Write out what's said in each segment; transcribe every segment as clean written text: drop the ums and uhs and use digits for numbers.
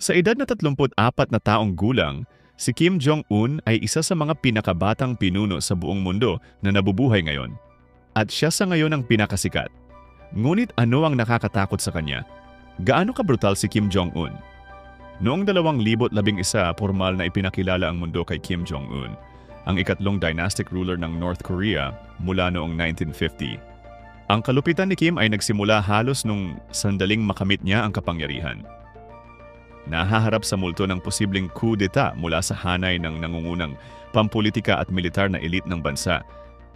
Sa edad na 34 na taong gulang, si Kim Jong-un ay isa sa mga pinakabatang pinuno sa buong mundo na nabubuhay ngayon. At siya sa ngayon ang pinakasikat. Ngunit ano ang nakakatakot sa kanya? Gaano kabrutal si Kim Jong-un? Noong 2011, formal na ipinakilala ang mundo kay Kim Jong-un, ang ikatlong dynastic ruler ng North Korea mula noong 1950. Ang kalupitan ni Kim ay nagsimula halos nung sandaling makamit niya ang kapangyarihan. Nahaharap sa multo ng posibleng coup d'etat mula sa hanay ng nangungunang pampolitika at militar na elite ng bansa.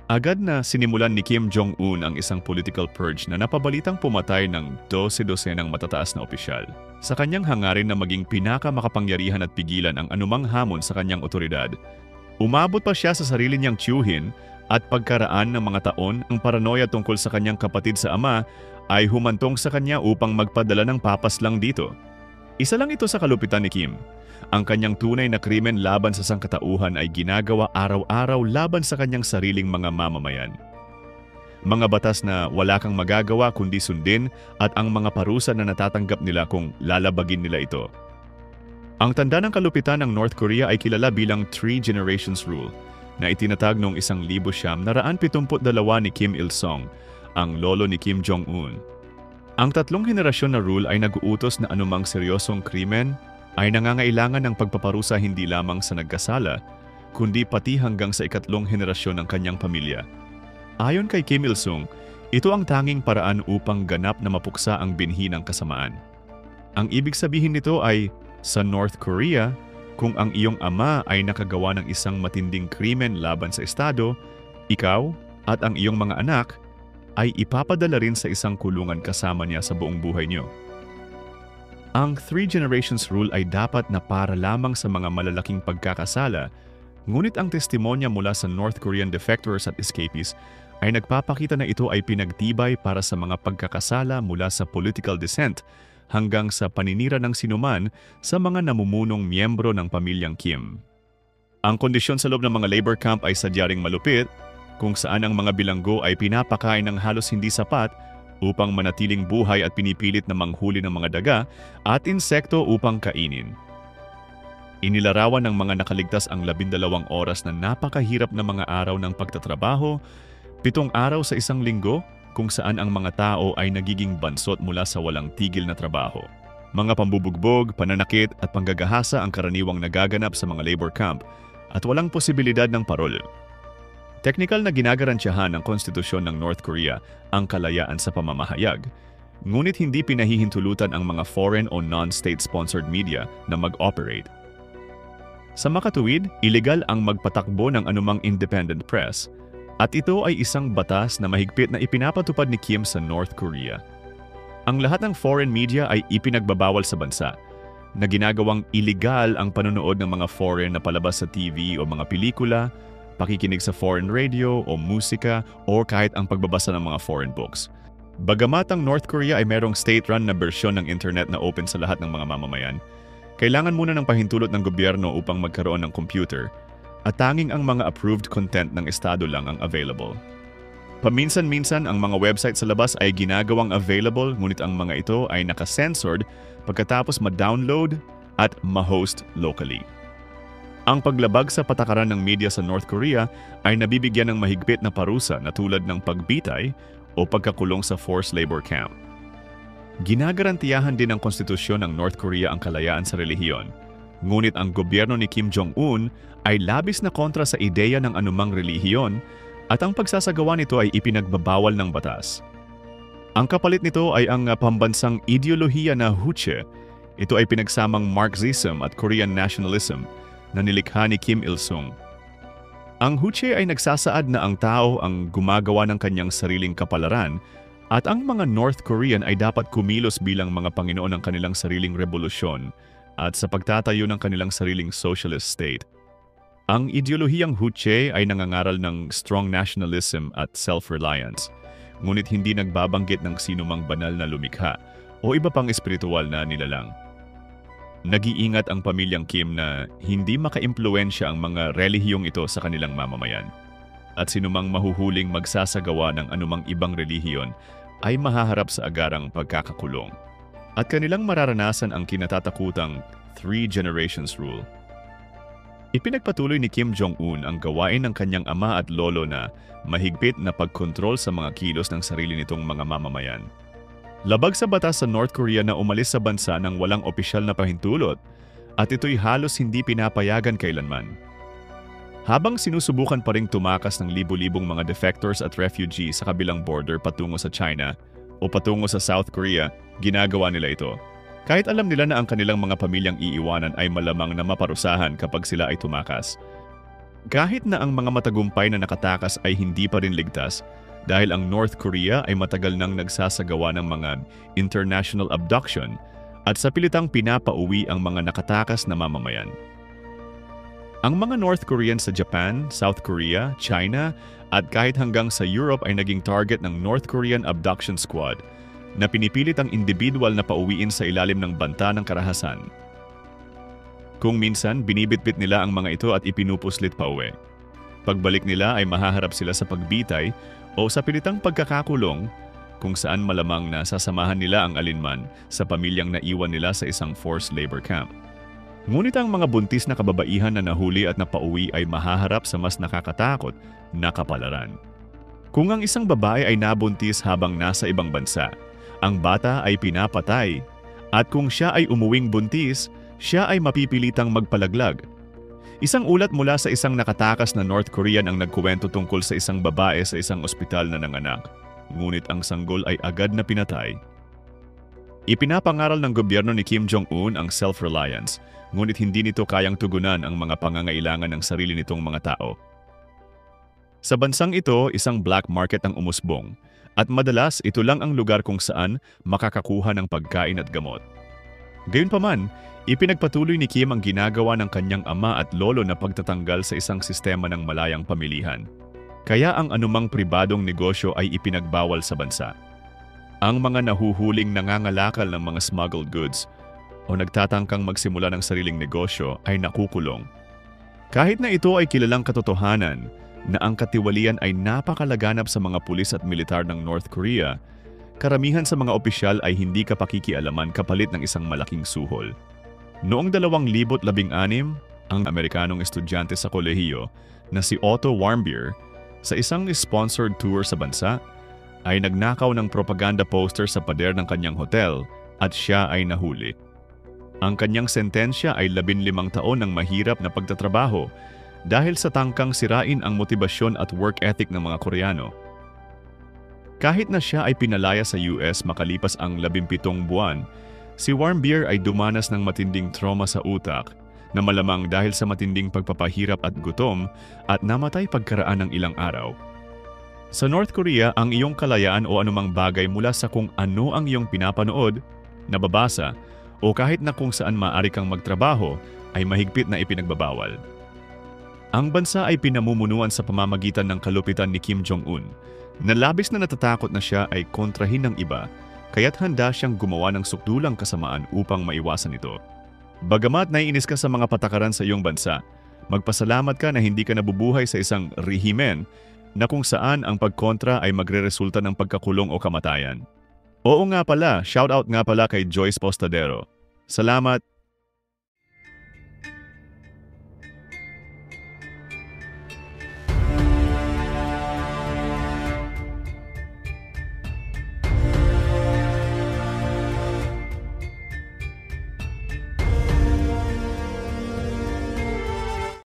Agad na sinimulan ni Kim Jong-un ang isang political purge na napabalitang pumatay ng 12 matataas na opisyal. Sa kanyang hangarin na maging pinakamakapangyarihan at pigilan ang anumang hamon sa kanyang otoridad, umabot pa siya sa sarili niyang tiyuhin at pagkaraan ng mga taon ang paranoia tungkol sa kanyang kapatid sa ama ay humantong sa kanya upang magpadala ng papas lang dito. Isa lang ito sa kalupitan ni Kim. Ang kanyang tunay na krimen laban sa sangkatauhan ay ginagawa araw-araw laban sa kanyang sariling mga mamamayan. Mga batas na wala kang magagawa kundi sundin at ang mga parusa na natatanggap nila kung lalabagin nila ito. Ang tanda ng kalupitan ng North Korea ay kilala bilang Three Generations Rule na itinatag noong 1972 ni Kim Il-sung, ang lolo ni Kim Jong-un. Ang tatlong henerasyon na rule ay nag-uutos na anumang seryosong krimen ay nangangailangan ng pagpaparusa hindi lamang sa nagkasala, kundi pati hanggang sa ikatlong henerasyon ng kanyang pamilya. Ayon kay Kim Il-sung, ito ang tanging paraan upang ganap na mapuksa ang binhi ng kasamaan. Ang ibig sabihin nito ay, sa North Korea, kung ang iyong ama ay nakagawa ng isang matinding krimen laban sa estado, ikaw at ang iyong mga anak ay ipapadala rin sa isang kulungan kasama niya sa buong buhay niyo. Ang Three Generations Rule ay dapat na para lamang sa mga malalaking pagkakasala, ngunit ang testimonya mula sa North Korean defectors at escapees ay nagpapakita na ito ay pinagtibay para sa mga pagkakasala mula sa political dissent hanggang sa paninira ng sinuman sa mga namumunong miyembro ng pamilyang Kim. Ang kondisyon sa loob ng mga labor camp ay sadyaring malupit, kung saan ang mga bilanggo ay pinapakain ng halos hindi sapat upang manatiling buhay at pinipilit na manghuli ng mga daga at insekto upang kainin. Inilarawan ng mga nakaligtas ang 12 oras na napakahirap na mga araw ng pagtatrabaho, 7 araw sa isang linggo kung saan ang mga tao ay nagiging bansot mula sa walang tigil na trabaho. Mga pambubugbog, pananakit at panggagahasa ang karaniwang nagaganap sa mga labor camp at walang posibilidad ng parol. Teknikal na ginagarantiyahan ng konstitusyon ng North Korea ang kalayaan sa pamamahayag, ngunit hindi pinahihintulutan ang mga foreign o non-state-sponsored media na mag-operate. Sa makatuwid, iligal ang magpatakbo ng anumang independent press, at ito ay isang batas na mahigpit na ipinapatupad ni Kim sa North Korea. Ang lahat ng foreign media ay ipinagbabawal sa bansa, na ginagawang iligal ang panonood ng mga foreign na palabas sa TV o mga pelikula, pakikinig sa foreign radio o musika o kahit ang pagbabasa ng mga foreign books. Bagamat ang North Korea ay merong state-run na bersyon ng internet na open sa lahat ng mga mamamayan, kailangan muna ng pahintulot ng gobyerno upang magkaroon ng computer at tanging ang mga approved content ng estado lang ang available. Paminsan-minsan ang mga website sa labas ay ginagawang available ngunit ang mga ito ay naka-censored pagkatapos ma-download at ma-host locally. Ang paglabag sa patakaran ng media sa North Korea ay nabibigyan ng mahigpit na parusa na tulad ng pagbitay o pagkakulong sa forced labor camp. Ginagarantiyahan din ng konstitusyon ng North Korea ang kalayaan sa relihiyon, ngunit ang gobyerno ni Kim Jong-un ay labis na kontra sa ideya ng anumang relihiyon at ang pagsasagawa nito ay ipinagbabawal ng batas. Ang kapalit nito ay ang pambansang ideolohiya na Juche. Ito ay pinagsamang Marxism at Korean nationalism na nilikha ni Kim Il-sung. Ang Juche ay nagsasaad na ang tao ang gumagawa ng kanyang sariling kapalaran at ang mga North Korean ay dapat kumilos bilang mga Panginoon ng kanilang sariling revolusyon at sa pagtatayo ng kanilang sariling socialist state. Ang ideolohiyang Juche ay nangangaral ng strong nationalism at self-reliance, ngunit hindi nagbabanggit ng sinumang banal na lumikha o iba pang espiritual na nilalang. Nag-iingat ang pamilyang Kim na hindi makaimpluwensya ang mga relihiyong ito sa kanilang mamamayan. At sinumang mahuhuling magsasagawa ng anumang ibang relihiyon ay mahaharap sa agarang pagkakakulong. at kanilang mararanasan ang kinatatakutang Three Generations Rule. Ipinagpatuloy ni Kim Jong-un ang gawain ng kanyang ama at lolo na mahigpit na pagkontrol sa mga kilos ng sarili nitong mga mamamayan. Labag sa batas sa North Korea na umalis sa bansa ng walang opisyal na pahintulot at ito'y halos hindi pinapayagan kailanman. Habang sinusubukan pa ring tumakas ng libu-libong mga defectors at refugees sa kabilang border patungo sa China o patungo sa South Korea, ginagawa nila ito. Kahit alam nila na ang kanilang mga pamilyang iiwanan ay malamang na maparusahan kapag sila ay tumakas. Kahit na ang mga matagumpay na nakatakas ay hindi pa rin ligtas dahil ang North Korea ay matagal nang nagsasagawa ng mga international abduction at sa pilitang pinapauwi ang mga nakatakas na mamamayan. Ang mga North Korean sa Japan, South Korea, China at kahit hanggang sa Europe ay naging target ng North Korean Abduction Squad na pinipilit ang individual na pauwiin sa ilalim ng banta ng karahasan. Kung minsan, binibitbit nila ang mga ito at ipinupuslit pauwi. Pagbalik nila ay mahaharap sila sa pagbitay o sa pilitang pagkakakulong kung saan malamang na sasamahan nila ang alinman sa pamilyang naiwan nila sa isang forced labor camp. Ngunit ang mga buntis na kababaihan na nahuli at napauwi ay mahaharap sa mas nakakatakot na kapalaran. Kung ang isang babae ay nabuntis habang nasa ibang bansa, ang bata ay pinapatay at kung siya ay umuwing buntis, siya ay mapipilitang magpalaglag. Isang ulat mula sa isang nakatakas na North Korean ang nagkuwento tungkol sa isang babae sa isang ospital na nanganak, ngunit ang sanggol ay agad na pinatay. Ipinapangaral ng gobyerno ni Kim Jong-un ang self-reliance, ngunit hindi nito kayang tugunan ang mga pangangailangan ng sarili nitong mga tao. Sa bansang ito, isang black market ang umusbong, at madalas ito lang ang lugar kung saan makakakuha ng pagkain at gamot. Gayunpaman, ipinagpatuloy ni Kim ang ginagawa ng kanyang ama at lolo na pagtatanggal sa isang sistema ng malayang pamilihan. Kaya ang anumang pribadong negosyo ay ipinagbawal sa bansa. Ang mga nahuhuling nangangalakal ng mga smuggled goods o nagtatangkang magsimula ng sariling negosyo ay nakukulong. Kahit na ito ay kilalang katotohanan na ang katiwalian ay napakalaganap sa mga pulis at militar ng North Korea, karamihan sa mga opisyal ay hindi kapakikialaman kapalit ng isang malaking suhol. Noong 2016, ang Amerikanong estudyante sa kolehiyo na si Otto Warmbier sa isang sponsored tour sa bansa ay nagnakaw ng propaganda poster sa pader ng kanyang hotel at siya ay nahuli. Ang kanyang sentensya ay 15 taon ng mahirap na pagtatrabaho dahil sa tangkang sirain ang motibasyon at work ethic ng mga Koreano. Kahit na siya ay pinalaya sa US makalipas ang 17 buwan, si Warmbier ay dumanas ng matinding trauma sa utak na malamang dahil sa matinding pagpapahirap at gutom at namatay pagkaraan ng ilang araw. Sa North Korea, ang iyong kalayaan o anumang bagay mula sa kung ano ang iyong pinapanood, nababasa, o kahit na kung saan maaari kang magtrabaho ay mahigpit na ipinagbabawal. Ang bansa ay pinamumunuan sa pamamagitan ng kalupitan ni Kim Jong-un, na labis na natatakot na siya ay kontrahin ng iba, kaya't handa siyang gumawa ng sukdulang kasamaan upang maiwasan ito. Bagamat naiinis ka sa mga patakaran sa iyong bansa, magpasalamat ka na hindi ka nabubuhay sa isang rehimen na kung saan ang pagkontra ay magreresulta ng pagkakulong o kamatayan. Oo nga pala, shoutout nga pala kay Joyce Postadero. Salamat!